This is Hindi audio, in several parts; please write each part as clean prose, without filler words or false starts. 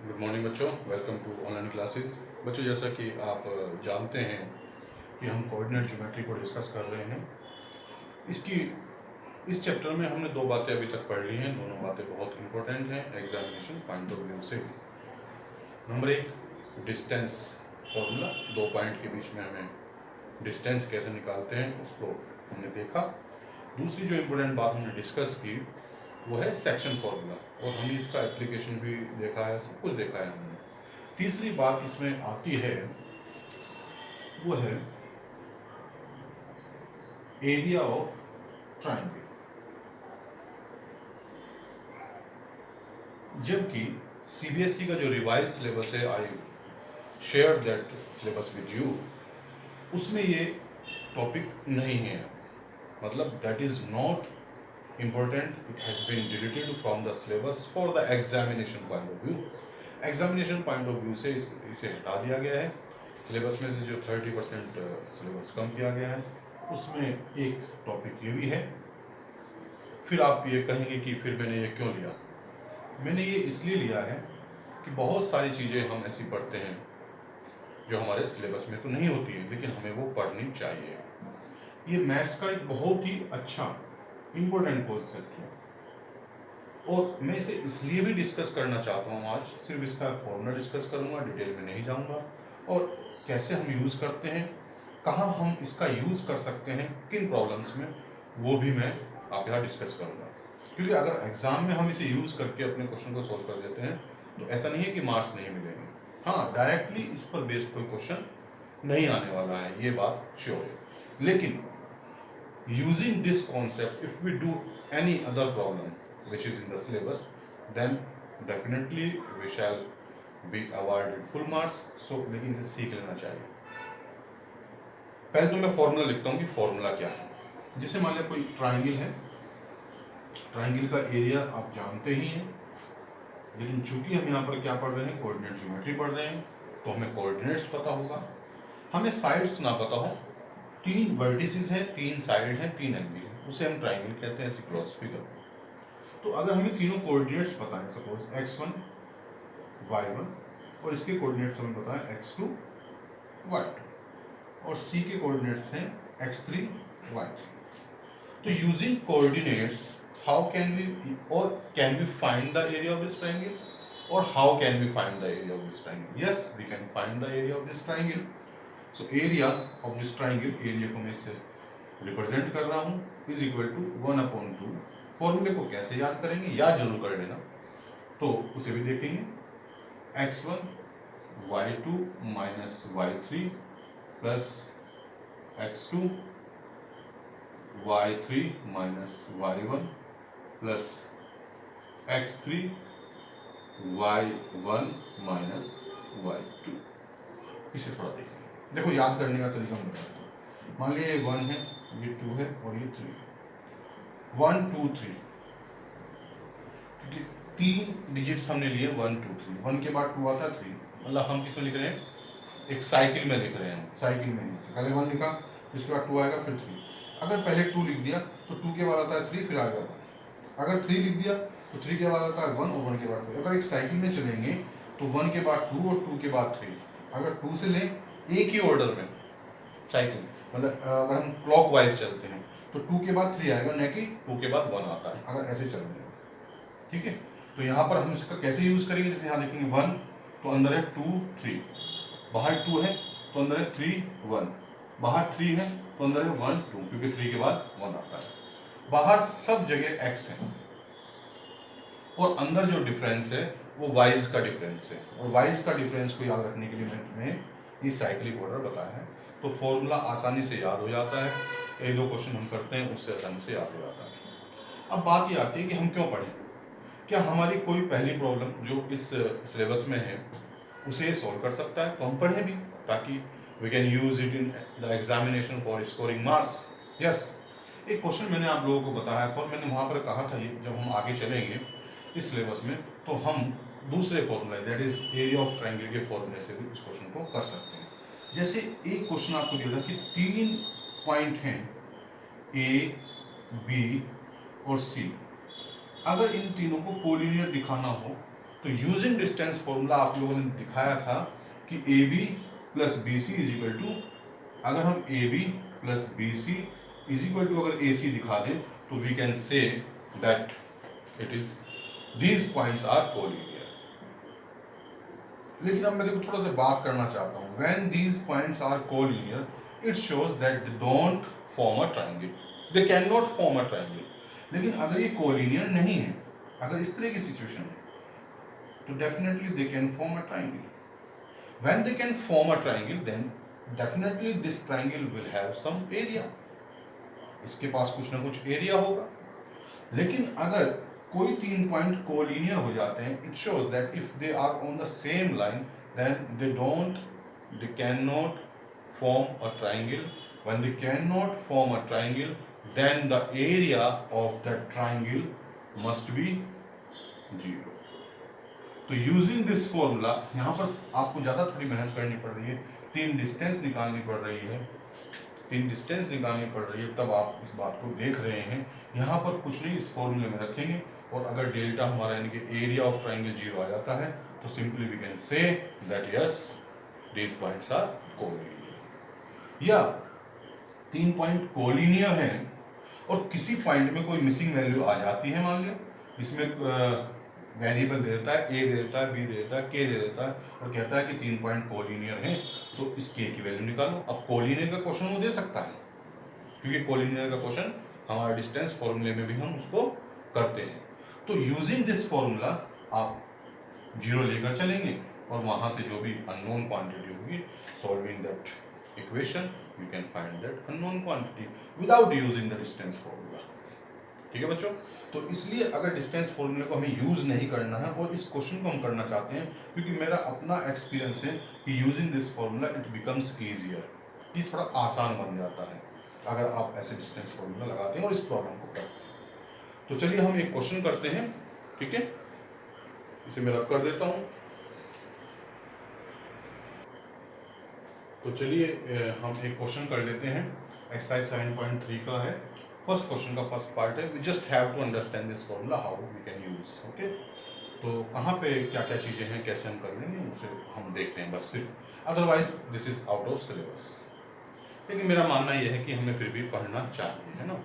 गुड मॉर्निंग बच्चों, वेलकम टू ऑनलाइन क्लासेस। बच्चों, जैसा कि आप जानते हैं कि हम कोऑर्डिनेट ज्योमेट्री को डिस्कस कर रहे हैं। इसकी इस चैप्टर में हमने दो बातें अभी तक पढ़ ली हैं। दोनों बातें बहुत इंपॉर्टेंट हैं एग्जामिनेशन पॉइंट ऑफ व्यू से भी। नंबर एक, डिस्टेंस फॉर्मूला, दो पॉइंट के बीच में हमें डिस्टेंस कैसे निकालते हैं उसको हमने देखा। दूसरी जो इम्पोर्टेंट बात हमने डिस्कस की वो है सेक्शन फॉर्मूला, और हमने इसका एप्लीकेशन भी देखा है, सब कुछ देखा है हमने। तीसरी बात इसमें आती है वो है एरिया ऑफ ट्राइंगल। जबकि सीबीएसई का जो रिवाइज सिलेबस है, I share that syllabus with you, उसमें ये टॉपिक नहीं है। मतलब that is not important, it has been deleted from the syllabus for the examination point of view. Examination point of view से इसे हटा दिया गया है। सिलेबस में से जो 30% सिलेबस कम किया गया है, उसमें एक टॉपिक ये भी है। फिर आप ये कहेंगे कि फिर मैंने ये क्यों लिया। मैंने ये इसलिए लिया है कि बहुत सारी चीज़ें हम ऐसी पढ़ते हैं जो हमारे सिलेबस में तो नहीं होती है, लेकिन हमें वो पढ़नी चाहिए। ये मैथ्स का एक बहुत ही अच्छा इम्पोर्टेंट कॉन्सेप्ट है, और मैं इसे इसलिए भी डिस्कस करना चाहता हूँ आज। सिर्फ इसका फॉर्मूला डिस्कस करूँगा, डिटेल में नहीं जाऊँगा, और कैसे हम यूज़ करते हैं, कहाँ हम इसका यूज़ कर सकते हैं, किन प्रॉब्लम्स में, वो भी मैं आप यहाँ डिस्कस करूँगा। क्योंकि अगर एग्ज़ाम में हम इसे यूज़ करके अपने क्वेश्चन को सॉल्व कर देते हैं तो ऐसा नहीं है कि मार्क्स नहीं मिलेंगे। हाँ, डायरेक्टली इस पर बेस्ड कोई क्वेश्चन नहीं आने वाला है, ये बात श्योर है। लेकिन using this concept, if we do any other problem which is in the syllabus, then definitely we shall be awarded full marks. So लेकिन इसे सीख लेना चाहिए। पहले तो मैं फॉर्मूला लिखता हूँ कि फॉर्मूला क्या है। जैसे मान लिया कोई ट्राइंगल है, ट्राइंगल का एरिया आप जानते ही हैं, लेकिन चूंकि हम यहाँ पर क्या पढ़ रहे हैं, कोऑर्डिनेट ज्योमेट्री पढ़ रहे हैं, तो हमें कोऑर्डिनेट्स पता होगा। हमें साइड्स ना पता हो, तीन वर्टिसेस हैं, तीन साइड हैं, तीन एंगल हैं, उसे हम ट्राइंगल कहते हैं, ऐसी क्रॉस फिगर। तो अगर हमें तीनों कोऑर्डिनेट्स पता है, सपोज x1 y1, और इसके कोऑर्डिनेट्स हमें पता है x2 y2, और c के कोऑर्डिनेट्स हैं x3 y3। तो using coordinates how can we, और can we find the area of this triangle, और how can we find the area of this triangle? Yes, we can find the area of this triangle. So area of this triangle, area को मैं इससे रिप्रेजेंट कर रहा हूँ, इज इक्वल टू 1/2। फॉर्मूले को कैसे याद करेंगे, याद जरूर कर लेना, तो उसे भी देखेंगे। x1 y2 minus y3 plus x2 y3 minus y1 plus x3 y1 minus y2। इसे थोड़ा देखेंगे। देखो, याद करने का तरीका मैं बताता हूँ। मान लीजिए ये 1 है, ये 2 है, और ये 3 है। 1 2 3, क्योंकि 3 डिजिट्स हमने लिए, 1 2 3, 1 के बाद 2 आता है 3। मतलब हम किसमें लिख रहे हैं, एक साइकिल में लिख रहे हैं। साइकिल में पहले 1 लिखा, उसके बाद 2 आएगा, फिर 3। अगर पहले 2 लिख दिया तो 2 के बाद आता है 3, फिर आएगा 1। अगर 3 लिख दिया तो 3 के बाद आता है 1, और 1 के बाद 2। अगर एक साइकिल में चलेंगे तो 1 के बाद 2 और 2 के बाद 3। अगर 2 से लें एक ही ऑर्डर में साइकिल, मतलब अगर हम क्लॉक वाइज चलते हैं तो 2 के बाद 3 आएगा, न कि 2 के बाद 1 आता है, अगर ऐसे चल रहे हैं। ठीक है, तो यहाँ पर हम इसका कैसे यूज करेंगे? जैसे यहाँ देखेंगे 1 तो अंदर है 2 3, बाहर 2 है तो अंदर है 3 1, बाहर 3 है तो अंदर है 1 2, क्योंकि 3 के बाद 1 आता है। बाहर सब जगह x है, और अंदर जो डिफरेंस है वो वाइज का डिफरेंस है, और वाइज का डिफरेंस को याद रखने के लिए मैंने तुम्हें ये साइक्लिक ऑर्डर बताया है। तो फॉर्मूला आसानी से याद हो जाता है, एक दो क्वेश्चन हम करते हैं उससे आसानी से याद हो जाता है। अब बात ये आती है कि हम क्यों पढ़ें। क्या हमारी कोई पहली प्रॉब्लम जो इस सिलेबस में है उसे सॉल्व कर सकता है? तो हम पढ़ें भी, ताकि we can use it in the examination for scoring marks. Yes, एक क्वेश्चन मैंने आप लोगों को बताया था, और मैंने वहाँ पर कहा था ये जब हम आगे चलेंगे इस सिलेबस में तो हम दूसरे फॉर्मूले, that is area of triangle के फॉर्मूले से भी उस क्वेश्चन को कर सकते हैं। जैसे एक क्वेश्चन आपको दिया था कि 3 पॉइंट हैं ए, बी और सी। अगर इन तीनों को कोलिनियर दिखाना हो तो यूजिंग डिस्टेंस फॉर्मूला आप लोगों ने दिखाया था कि A B plus B C is equal to, अगर हम A B plus B C is equal to अगर ए सी दिखा दें तो we can say that it is these points are collinear. लेकिन अब मैं देखो थोड़ा सा बात करना चाहता हूँ, when these points are collinear it shows that they don't form a triangle, they can not form a triangle. लेकिन अगर ये कोलिनियर नहीं है, अगर इस तरह की सिचुएशन है, तो definitely they can form a triangle. When they can form a triangle then definitely this triangle will have some area, इसके पास कुछ ना कुछ एरिया होगा। लेकिन अगर कोई 3 पॉइंट कोलिनियर हो जाते हैं, it shows that if they are on the same line then they can not form a triangle. When they can not form a triangle then the area of that triangle must be 0। तो यूजिंग दिस फॉर्मूला, यहाँ पर आपको ज़्यादा थोड़ी मेहनत करनी पड़ रही है, 3 डिस्टेंस निकालनी पड़ रही है, 3 डिस्टेंस निकालनी पड़ रही है, तब आप इस बात को देख रहे हैं। यहाँ पर कुछ नहीं, इस फॉर्मूले में रखेंगे और अगर डेल्टा हमारा यानी कि एरिया ऑफ ट्राइंगल 0 आ जाता है तो simply we can say that yes these points are collinear. या 3 पॉइंट कोलिनियर हैं और किसी पॉइंट में कोई मिसिंग वैल्यू आ जाती है, मान लिया इसमें वेरिएबल दे देता है, ए दे देता है, बी दे देता है, के दे देता है और कहता है कि 3 पॉइंट कोलिनियर हैं, तो इस के की वैल्यू निकालो। अब कोलिनियर का क्वेश्चन वो दे सकता है, क्योंकि कोलिनियर का क्वेश्चन हमारे डिस्टेंस फॉर्मूले में भी हम उसको करते हैं। तो यूजिंग दिस फॉर्मूला आप 0 लेकर चलेंगे और वहाँ से जो भी अननोन क्वांटिटी होगी, solving that equation you can find that unknown quantity without using the distance formula। ठीक है बच्चों, तो इसलिए अगर डिस्टेंस फॉर्मूले को हमें यूज नहीं करना है और इस क्वेश्चन को हम करना चाहते हैं, क्योंकि मेरा अपना एक्सपीरियंस है कि using this formula it becomes easier, ये थोड़ा आसान बन जाता है अगर आप ऐसे डिस्टेंस फॉर्मूला लगाते हैं और इस प्रॉब्लम को करते हैं। तो चलिए हम एक क्वेश्चन करते हैं, ठीक है, इसे मैं रब कर देता हूँ। तो चलिए हम एक क्वेश्चन कर लेते हैं, एक्सरसाइज 7.3 का है। फर्स्ट क्वेश्चन का फर्स्ट पार्ट है, we just have to understand this formula how we can use. Okay, तो कहाँ पे क्या क्या चीज़ें हैं, कैसे हम कर लेंगे उसे हम देखते हैं बस सिर्फ, otherwise this is out of syllabus. लेकिन मेरा मानना यह है कि हमें फिर भी पढ़ना चाहिए, है ना,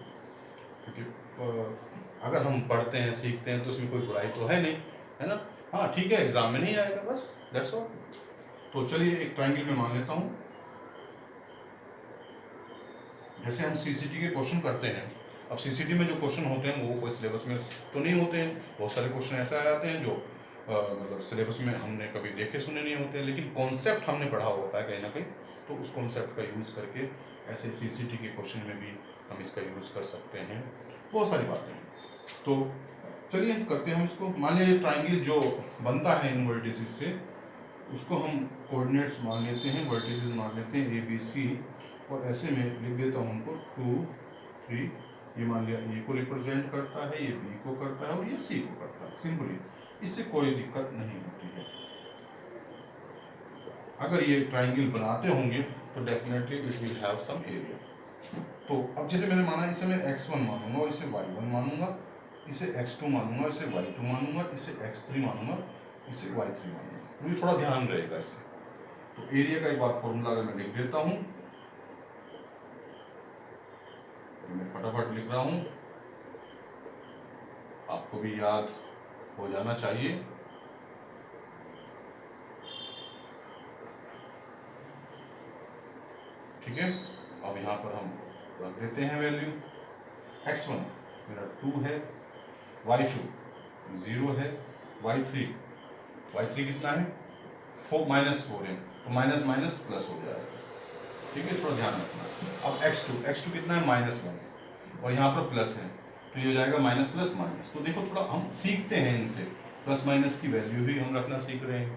क्योंकि अगर हम पढ़ते हैं सीखते हैं तो उसमें कोई बुराई तो है नहीं, है ना। हाँ ठीक है, एग्जाम में नहीं आएगा, बस दैट्स ऑल। तो चलिए एक ट्राइंगल में मान लेता हूँ, जैसे हम सीसीटी के क्वेश्चन करते हैं। अब सीसीटी में जो क्वेश्चन होते हैं वो कोई सिलेबस में तो नहीं होते हैं, बहुत सारे क्वेश्चन ऐसे आ जाते हैं जो मतलब सिलेबस में हमने कभी देखे सुने नहीं होते हैं, लेकिन कॉन्सेप्ट हमने पढ़ा होता है कहीं ना कहीं, तो उस कॉन्सेप्ट का यूज़ करके ऐसे सीसीटी के क्वेश्चन में भी हम इसका यूज़ कर सकते हैं, बहुत सारी बातें हैं। तो चलिए करते हैं हम इसको। मान लीजिए ट्राइंगल जो बनता है इन वर्टिसेस से, उसको हम कोऑर्डिनेट्स मान लेते हैं, वर्टिसेस मान लेते हैं ए बी सी, और ऐसे में लिख देता हूँ उनको 2 3, ये मान लिया ए को रिप्रेजेंट करता है, ये बी को करता है और ये सी को करता है। सिंपली इससे कोई दिक्कत नहीं होती है। अगर ये ट्राइंगल बनाते होंगे तो definitely it will have some area. तो अब जैसे मैंने माना, इसे मैं x1 मानूंगा और इसे y1 मानूंगा, इसे x2 मानूंगा, इसे y2 मानूंगा, इसे x3 मानूंगा, इसे y3 मानूंगा। मुझे थोड़ा ध्यान रहेगा इससे। तो एरिया का एक बार फॉर्मूला अगर मैं लिख देता हूँ, मैं फटाफट लिख रहा हूं, आपको भी याद हो जाना चाहिए। ठीक है, अब यहां पर हम रख देते हैं वैल्यू। x1 मेरा 2 है, y2 0 है, y3 कितना है -4 है, तो माइनस माइनस प्लस हो जाएगा। ठीक है, थोड़ा ध्यान रखना। अब x2 कितना है -1 और यहाँ पर प्लस है, तो ये हो जाएगा माइनस प्लस माइनस। तो देखो थोड़ा हम सीखते हैं इनसे, प्लस माइनस की वैल्यू भी हम रखना सीख रहे हैं।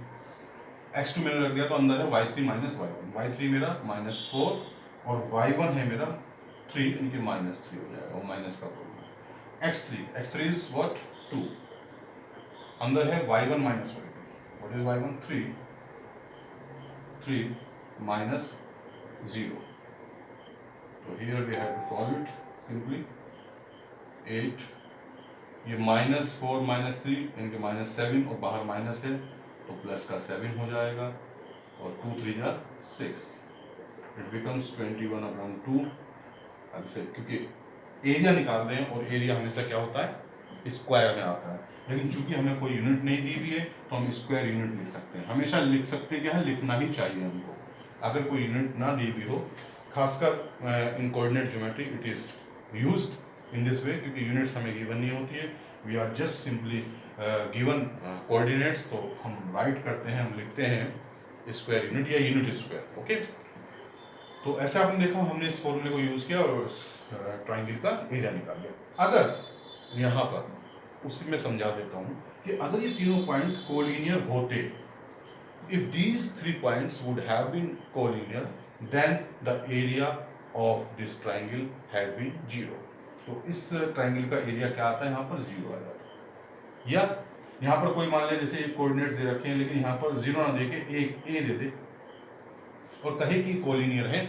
x2 मैंने रख दिया तो अंदर है y3 माइनस y1, y3 मेरा -4 और y1 है मेरा 3, इनके -3 हो जाएगा, वो माइनस का फॉर्मूला। x3 इज व्हाट 2, अंदर है y1 minus y2, what is y1 3 minus 0। तो here we have to solve it simply। 8 ये -4 -3 इनके -7 और बाहर माइनस है तो प्लस का 7 हो जाएगा और 2 3 जा 6, इट बिकम्स 21/2। अब से क्योंकि एरिया निकाल रहे हैं और एरिया हमेशा क्या होता है स्क्वायर में आता है, लेकिन चूंकि हमें कोई यूनिट नहीं दी हुई है तो हम स्क्वायर यूनिट लिख सकते हैं, हमेशा लिख सकते हैं, क्या है लिखना ही चाहिए हमको अगर कोई यूनिट ना दी हुई हो, खासकर in coordinate geometry it is used in this way क्योंकि यूनिट्स हमें गिवन नहीं होती है, we are just simply given coordinates, तो हम राइट करते हैं, हम लिखते हैं स्क्वायर यूनिट या यूनिट स्क्वायर। ओके, तो ऐसा आपने देखा हमने इस फॉर्मूले को यूज किया और ट्राइंगल का एरिया निकाल लिया। अगर यहाँ पर उसी में समझा देता हूँ कि अगर ये तीनों पॉइंट कोलिनियर होते, if these 3 points would have been collinear then the area of this triangle had been 0, तो इस ट्राइंगल का एरिया क्या आता है यहाँ पर 0 आ जाता है। या यहाँ पर कोई मान ले जैसे कोऑर्डिनेट्स दे रखे हैं लेकिन यहाँ पर 0 ना देके एक ए दे दे और कहे कि कोलिनियर है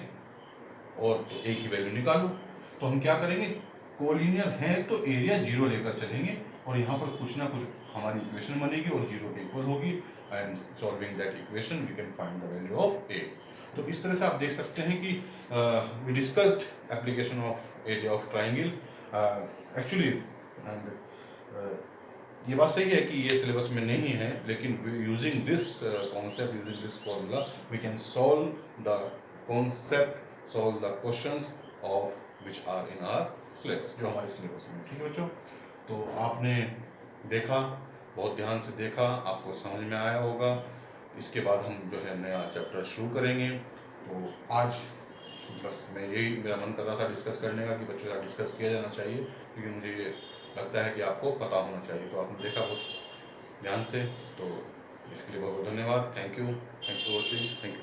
और तो ए की वैल्यू निकालो, तो हम क्या करेंगे कोलिनियर है तो एरिया 0 लेकर चलेंगे और यहाँ पर कुछ ना कुछ हमारी इक्वेशन बनेगी और 0 के इक्वल होगी and solving that equation we can find the value of A. तो इस तरह से आप देख सकते हैं कि we discussed application of area of triangle actually, and ये बात सही है कि ये सिलेबस में नहीं है लेकिन using this concept, using this formula we can solve the concept, solve the questions of which are in our syllabus, जो हमारे सिलेबस में। ठीक है बच्चों, तो आपने देखा, बहुत ध्यान से देखा, आपको समझ में आया होगा। इसके बाद हम जो है नया चैप्टर शुरू करेंगे। तो आज बस मैं यही, मेरा मन कर रहा था डिस्कस करने का कि बच्चों से डिस्कस किया जाना चाहिए क्योंकि मुझे ये लगता है कि आपको पता होना चाहिए। तो आपने देखा बहुत ध्यान से, तो इसके लिए बहुत बहुत धन्यवाद। Thank you, thanks for watching, thank you.